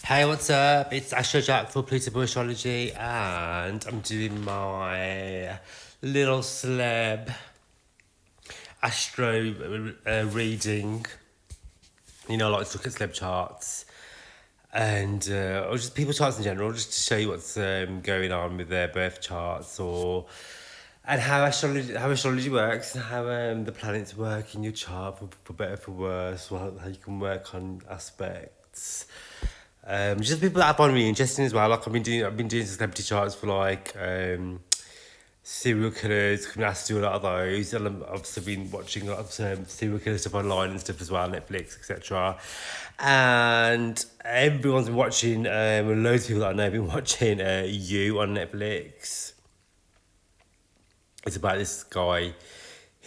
Hey, what's up? It's Astro for Pluto Astrology, and I'm doing my little celeb Astro reading. You know, I like to look at celeb charts and or just people charts in general, just to show you what's going on with their birth charts and how astrology works and how the planets work in your chart for better for worse, or how you can work on aspects. Just people that I find really interesting as well. Like I've been doing celebrity charts for like serial killers. I have to do a lot of those. And I've also been watching a lot of serial killer stuff online and stuff as well, Netflix, etc. And everyone's been watching. Loads of people that I know have been watching You on Netflix. It's about this guy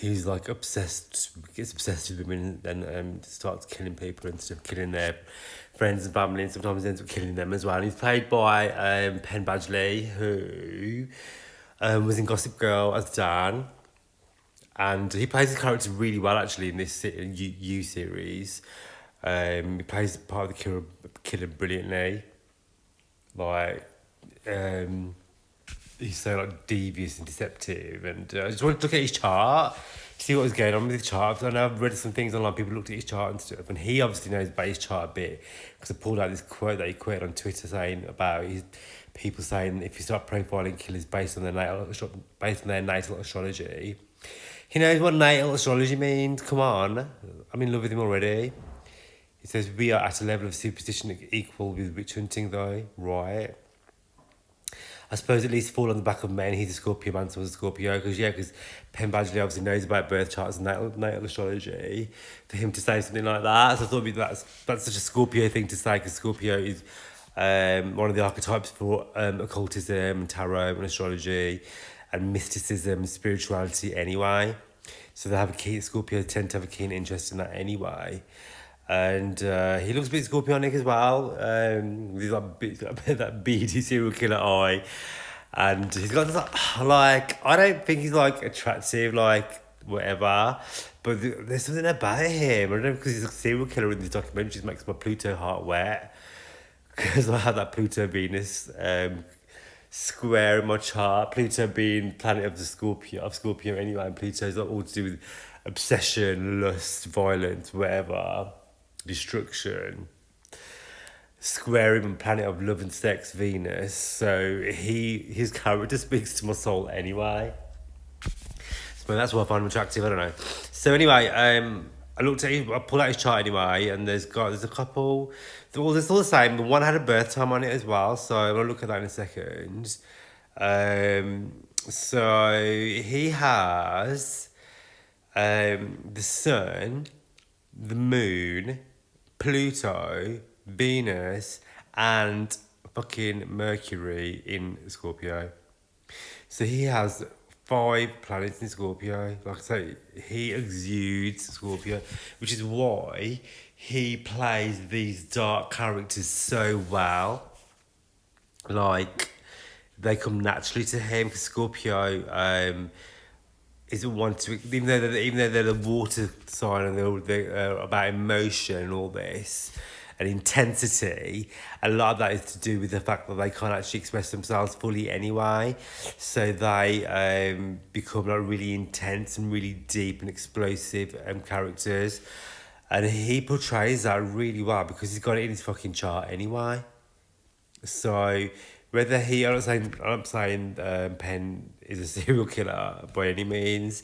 who's like gets obsessed with women and starts killing people and stuff, killing their friends and family, and sometimes ends up killing them as well. And he's played by PENN BADGLEY, who was in Gossip Girl as Dan. And he plays the character really well actually in this You series. He plays part of the killer brilliantly. Like, he's so like devious and deceptive, and I just wanted to look at his chart, see what was going on with his chart. I know I've read some things online, people looked at his chart and stuff, and he obviously knows about his chart a bit, because I pulled out this quote that he quoted on Twitter saying about his people saying if you start profiling killers based on their natal astrology, he knows what natal astrology means. Come on, I'm in love with him already. He says we are at a level of superstition equal with witch hunting, though, right? I suppose at least fall on the back of men. He's a Scorpio man, so was a Scorpio. Because PENN BADGLEY obviously knows about birth charts and natal astrology. For him to say something like that, so I thought that's such a Scorpio thing to say, because Scorpio is one of the archetypes for occultism and tarot and astrology and mysticism and spirituality anyway. So they have Scorpios tend to have a keen interest in that anyway. And he looks a bit Scorpionic as well. He's that beady serial killer eye, and he's got this, like, I don't think he's like attractive, like whatever, but there's something about him. I don't know, because he's a serial killer in these documentaries makes my Pluto heart wet, because I have that Pluto Venus square in my chart. Pluto being planet of Scorpio anyway, and Pluto's all to do with obsession, lust, violence, whatever, destruction. Square him and planet of love and sex, Venus. So his character speaks to my soul anyway. So that's why I find him attractive. I don't know. So anyway, I pulled out his chart anyway, and there's a couple. They're all the same. The one had a birth time on it as well, so I'm gonna look at that in a second. So he has the sun, the moon, Pluto, Venus, and fucking Mercury in Scorpio. So he has 5 planets in Scorpio. Like I say, he exudes Scorpio, which is why he plays these dark characters so well. Like, they come naturally to him, because Scorpio isn't one to, even though they're the water sign, and they're about emotion and all this and intensity. A lot of that is to do with the fact that they can't actually express themselves fully anyway, so they become like really intense and really deep and explosive characters, and he portrays that really well because he's got it in his fucking chart anyway. So whether I'm not saying Penn is a serial killer by any means,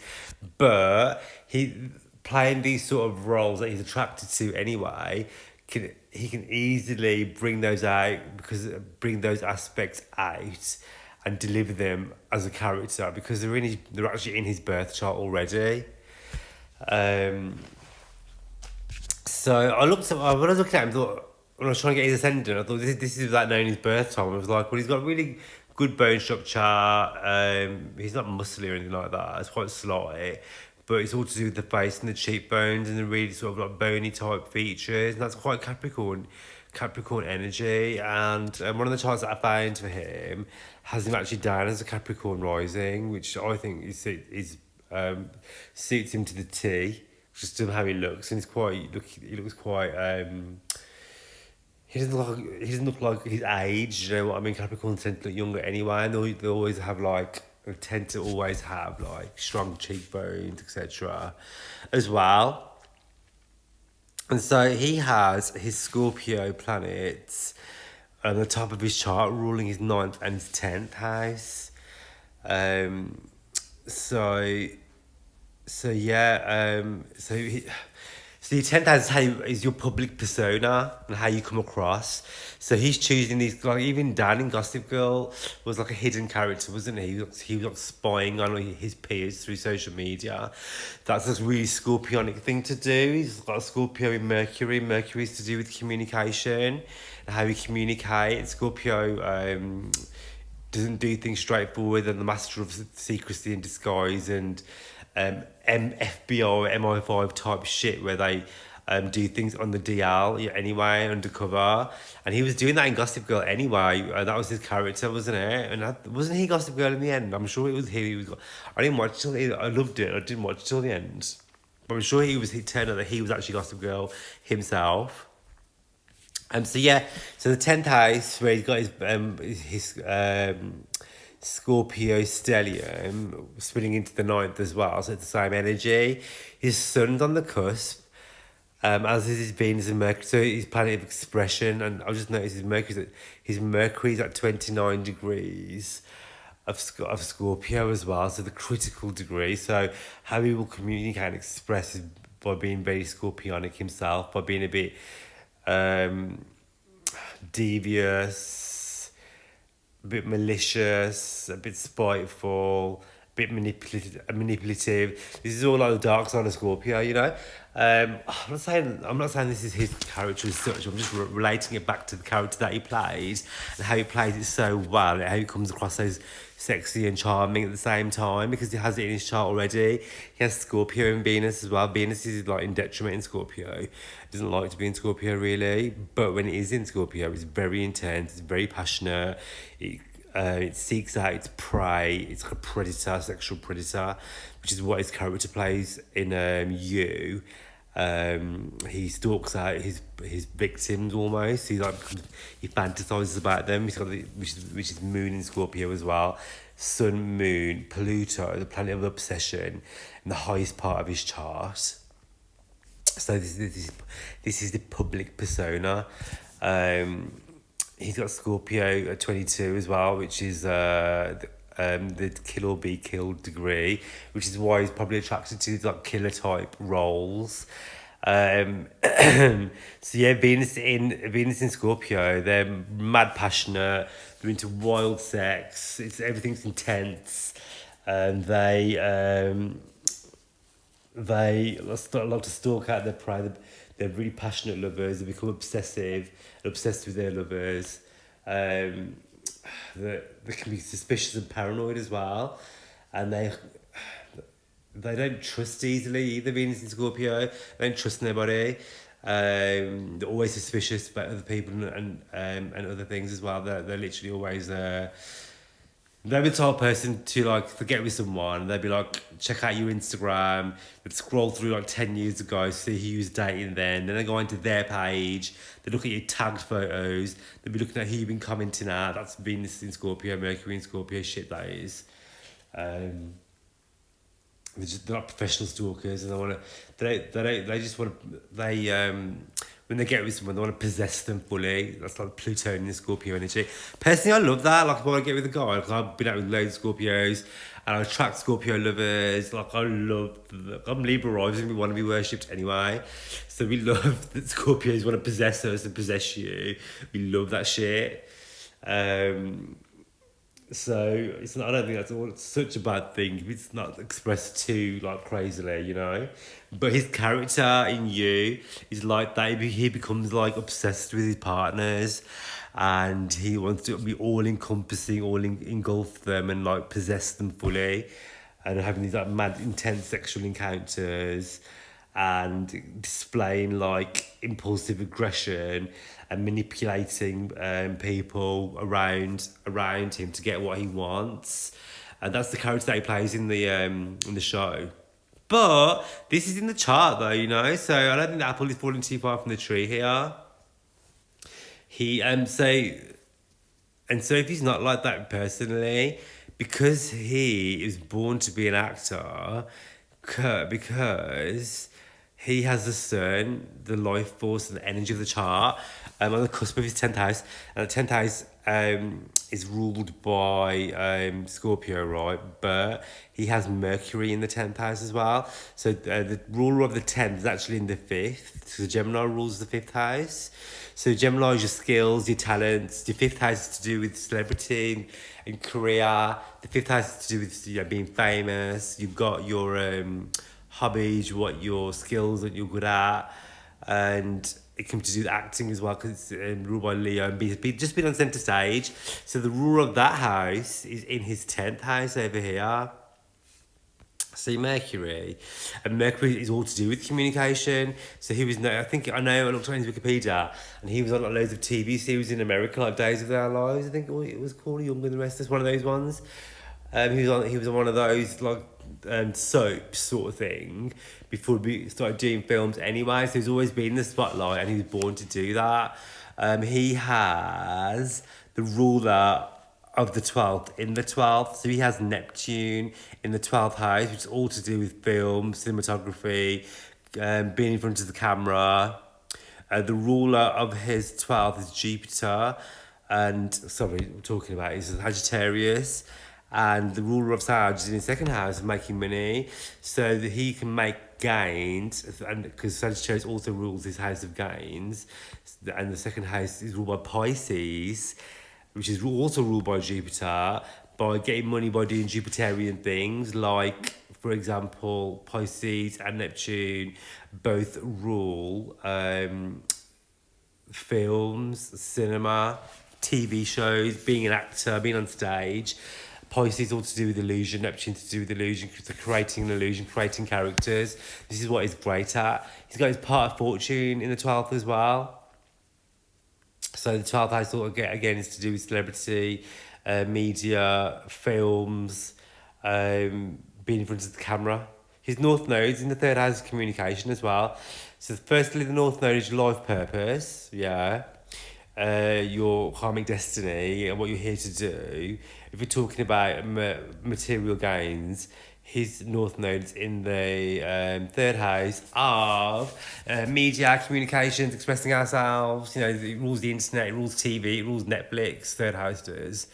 but he playing these sort of roles that he's attracted to anyway, he can easily bring those aspects out and deliver them as a character, because they're actually in his birth chart already. So when I was looking at him, I thought, when I was trying to get his ascendant, I thought this is like knowing his birth time. I was like, well, he's got really good bone structure. He's not muscly or anything like that. It's quite slight, but it's all to do with the face and the cheekbones and the really sort of like bony type features, and that's quite Capricorn energy. And one of the charts that I found for him has him actually down as a Capricorn rising, which I think suits him to the T, just how he looks, and he looks quite he doesn't look like his age, you know what I mean? Capricorns tend to look younger anyway, and they always have like, they tend to always have like strong cheekbones, etc. as well. And so he has his Scorpio planets on the top of his chart, ruling his ninth and his 10th house. Um, so, so yeah, so your 10th house is your public persona and how you come across. So he's choosing these, like even Dan in Gossip Girl was like a hidden character, wasn't he? He was like spying on his peers through social media. That's a really Scorpionic thing to do. He's got Scorpio in Mercury. Mercury is to do with communication and how we communicate. Scorpio doesn't do things straightforward, and the master of secrecy and disguise and FBI or MI5 type shit where they do things on the DL anyway, undercover. And he was doing that in Gossip Girl anyway. That was his character, wasn't it? And wasn't he Gossip Girl in the end? I'm sure it was him. He was. I didn't watch till I loved it. I didn't watch till the end. But I'm sure he turned out that he was actually Gossip Girl himself. So yeah, so the 10th house where he's got his Scorpio stellium spinning into the ninth as well, so it's the same energy. His sun's on the cusp, as is his Venus and Mercury, so his planet of expression. And I just noticed his Mercury's at 29 degrees of Scorpio as well, so the critical degree. So how he will communicate and express is by being very Scorpionic himself, by being a bit devious, a bit malicious, a bit spiteful, a bit manipulative. This is all like the dark side of Scorpio, you know. I'm not saying this is his character as such. I'm just relating it back to the character that he plays and how he plays it so well, and how he comes across so sexy and charming at the same time, because he has it in his chart already. He has Scorpio and Venus as well. Venus is like in detriment in Scorpio. He doesn't like to be in Scorpio really, but when it is in Scorpio, it's very intense. It's very passionate. It seeks out its prey. It's like a predator, sexual predator, which is what his character plays in You. He stalks out his victims almost. He fantasizes about them. He's got which is Moon in Scorpio as well. Sun, Moon, Pluto, the planet of obsession, in the highest part of his chart. So this is the public persona. He's got Scorpio at 22 as well, which is the kill or be killed degree, which is why he's probably attracted to like killer type roles. So yeah, Venus in Scorpio, they're mad passionate, they're into wild sex, everything's intense, and they like to stalk out their prey. They're really passionate lovers. They become obsessed with their lovers. They can be suspicious and paranoid as well, and they don't trust easily either. Venus in Scorpio, they don't trust nobody. They're always suspicious about other people and other things as well. They're literally always they're the type of person to like to get with someone. They'd be like, check out your Instagram. They'd scroll through like 10 years ago, see who you was dating then. Then they go into their page. They look at your tagged photos. They'd be looking at who you've been commenting at. That's Venus in Scorpio, Mercury in Scorpio shit, that is. They're not professional stalkers, and when they get with someone, they want to possess them fully. That's like Plutonian Scorpio energy. Personally, I love that. Like, if I want to get with a guy, like, I've been out with loads of Scorpios, and I attract Scorpio lovers. Like, I'm Libra, I obviously want to be worshipped anyway. So we love that Scorpios want to possess us and possess you. We love that shit. So it's not. I don't think that's all. It's such a bad thing if it's not expressed too like crazily, you know. But his character in You is like that. He becomes like obsessed with his partners, and he wants to be all encompassing, engulf them and like possess them fully, and having these like mad, intense sexual encounters, and displaying like impulsive aggression and manipulating people around him to get what he wants, and that's the character that he plays in the show. But this is in the chart though, you know, so I don't think the apple is falling too far from the tree here. He so if he's not like that personally, because he is born to be an actor, because he has the sun, the life force, and the energy of the chart, on the cusp of his 10th house, and the 10th house is ruled by Scorpio, right? But he has Mercury in the 10th house as well. So the ruler of the 10th is actually in the 5th. So Gemini rules the 5th house. So Gemini is your skills, your talents. Your 5th house is to do with celebrity and career. The 5th house is to do with, you know, being famous. You've got your hobbies, what your skills that you're good at, and it comes to do with acting as well because it's ruled by Leo and just been on centre stage. So the ruler of that house is in his 10th house over here. See Mercury, and Mercury is all to do with communication. So he was I looked on his Wikipedia, and he was on like loads of TV series in America, like Days of Their Lives. I think it was called Younger Than the Rest. It's one of those ones. He was on one of those like soaps sort of thing before we started doing films anyway. So he's always been in the spotlight, and he was born to do that. He has the ruler of the 12th in the 12th. So he has Neptune in the 12th house, which is all to do with film, cinematography, being in front of the camera. The ruler of his 12th is Jupiter, and sorry, I'm talking about is Sagittarius, and the ruler of Sag is in his 2nd house of making money, so that he can make gains, and because Sagittarius also rules his house of gains, and the 2nd house is ruled by Pisces, which is also ruled by Jupiter, by getting money by doing Jupiterian things, like, for example, Pisces and Neptune both rule films, cinema, TV shows, being an actor, being on stage. Pisces all to do with illusion, Neptune to do with illusion, creating an illusion, creating characters. This is what he's great at. He's got his part of fortune in the 12th as well. So the 12th house again is to do with celebrity, media, films, being in front of the camera. His North Node is in the 3rd house of communication as well. So firstly, the North Node is your life purpose, yeah. Your karmic destiny and what you're here to do. If you're talking about material gains, his North Node's in the 3rd house of media, communications, expressing ourselves. You know, it rules the internet, it rules TV, it rules Netflix, 3rd house does.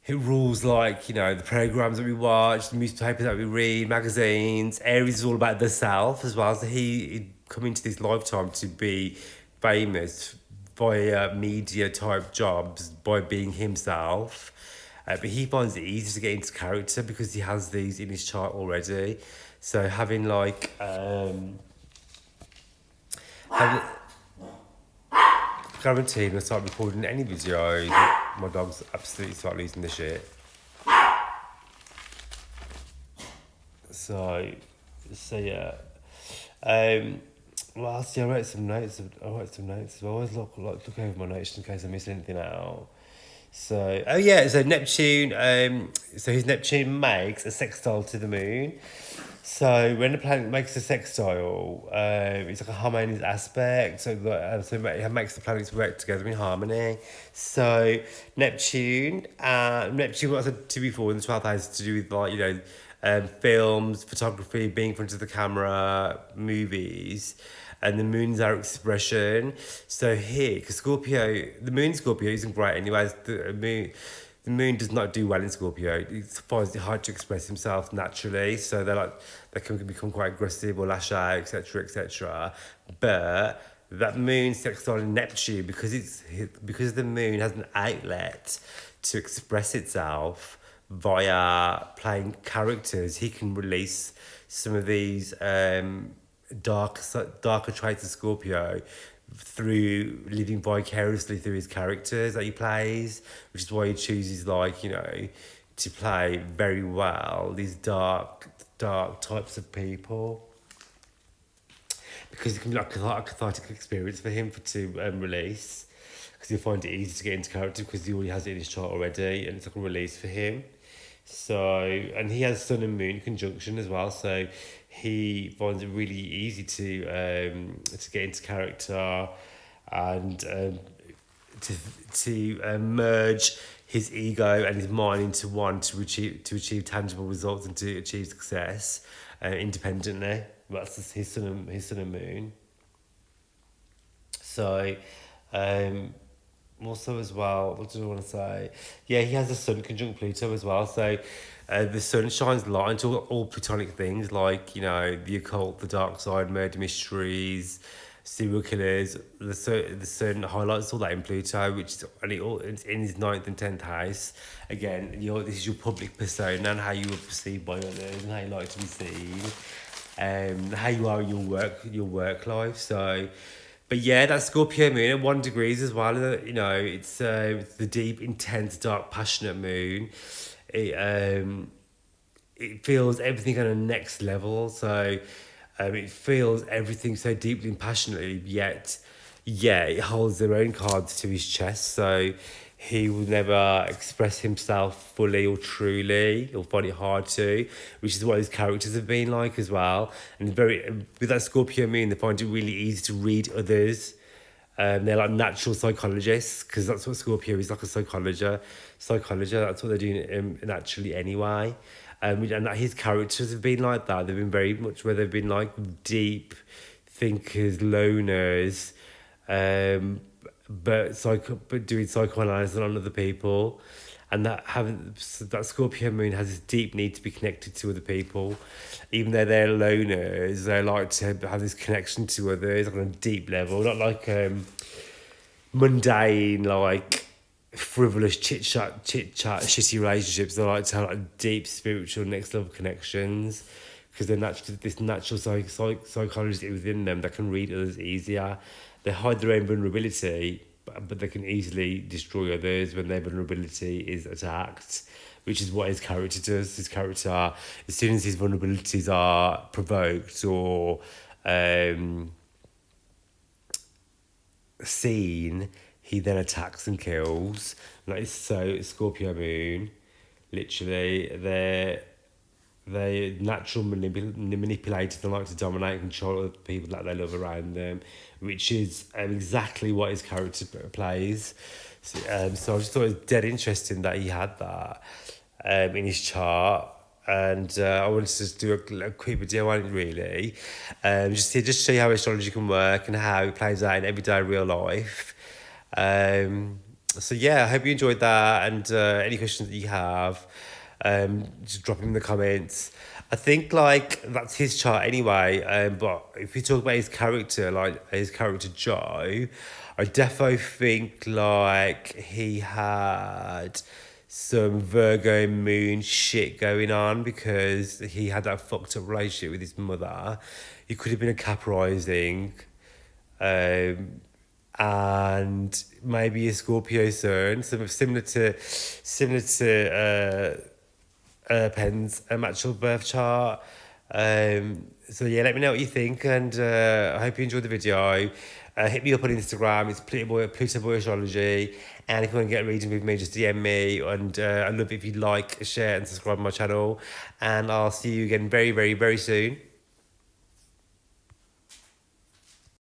It rules, like, you know, the programs that we watch, the newspapers that we read, magazines. Aries is all about the self as well. So he come into this lifetime to be famous via media type jobs by being himself. But he finds it easy to get into character because he has these in his chart already. So having like guaranteed when I start recording any video, my dogs absolutely start losing the shit. So yeah. Well, see, I wrote some notes. I always look over my notes in case I miss anything out. So, so Neptune, so his Neptune makes a sextile to the moon. So when the planet makes a sextile, it's like a harmonious aspect. So it makes the planets work together in harmony. So Neptune, what I said to before in the 12th house is to do with, like, you know, films, photography, being in front of the camera, movies. And the moon is our expression. So here, because the moon in Scorpio isn't great anyways. The moon does not do well in Scorpio. It finds it hard to express himself naturally. So they can become quite aggressive or lash out, etc., etc. But that moon sextile in Neptune, because the moon has an outlet to express itself via playing characters, he can release some of these darker traits of Scorpio through living vicariously through his characters that he plays, which is why he chooses, like, you know, to play very well these dark types of people, because it can be like a cathartic experience for him to release, because he'll find it easy to get into character because he already has it in his chart already, and it's like a release for him. So, and he has Sun and Moon conjunction as well, so he finds it really easy to get into character, and to merge his ego and his mind into one to achieve tangible results and to achieve success independently. That's his sun and moon. So, also as well, what do I want to say? Yeah, he has a sun conjunct Pluto as well. So, the sun shines light into all platonic things like, you know, the occult, the dark side, murder mysteries, serial killers. The sun highlights all that in Pluto, which is it's in his ninth and 10th house. Again, this is your public persona and how you are perceived by others and how you like to be seen. How you are in your work life. So, but yeah, that Scorpio moon at 1 degrees as well. You know, it's the deep, intense, dark, passionate moon. It feels everything on a next level. So, it feels everything so deeply and passionately. Yet, yeah, it holds their own cards to his chest. So, he will never express himself fully or truly. He'll find it hard to, which is what his characters have been like as well. And with that Scorpio moon, they find it really easy to read others. They're like natural psychologists because that's what Scorpio is, like a psychologist. That's what they're doing naturally anyway. And that his characters have been like that. They've been very much where they've been like deep thinkers, loners, but doing psychoanalysis on other people, and that Scorpio moon has this deep need to be connected to other people, even though they're loners. They like to have this connection to others on a deep level, not like mundane, like frivolous chit chat, shitty relationships. They like to have like deep spiritual next level connections because they're this natural psychologist within them that can read others easier. They hide their own vulnerability, but they can easily destroy others when their vulnerability is attacked, which is what his character does. His character, as soon as his vulnerabilities are provoked or seen, he then attacks and kills. Like, so Scorpio moon, literally, they're natural manipulators. They like to dominate and control the people that they love around them, which is exactly what his character plays. So I just thought it was dead interesting that he had that in his chart. And I wanted to just do a quick video on it, really. Just to show you how astrology can work and how it plays out in everyday real life. So yeah, I hope you enjoyed that, and any questions that you have, just drop them in the comments. I think like that's his chart anyway, but if we talk about his character, like his character Joe, I defo think like he had some Virgo moon shit going on because he had that fucked up relationship with his mother. He could have been a Cap rising, and maybe a Scorpio sun, similar to PENN's actual birth chart. So yeah, let me know what you think, and I hope you enjoyed the video. Hit me up on Instagram, it's Pluto Boy Astrology, and if you want to get a reading with me, just DM me, and I'd love it if you'd like, share and subscribe to my channel, and I'll see you again very, very, very soon.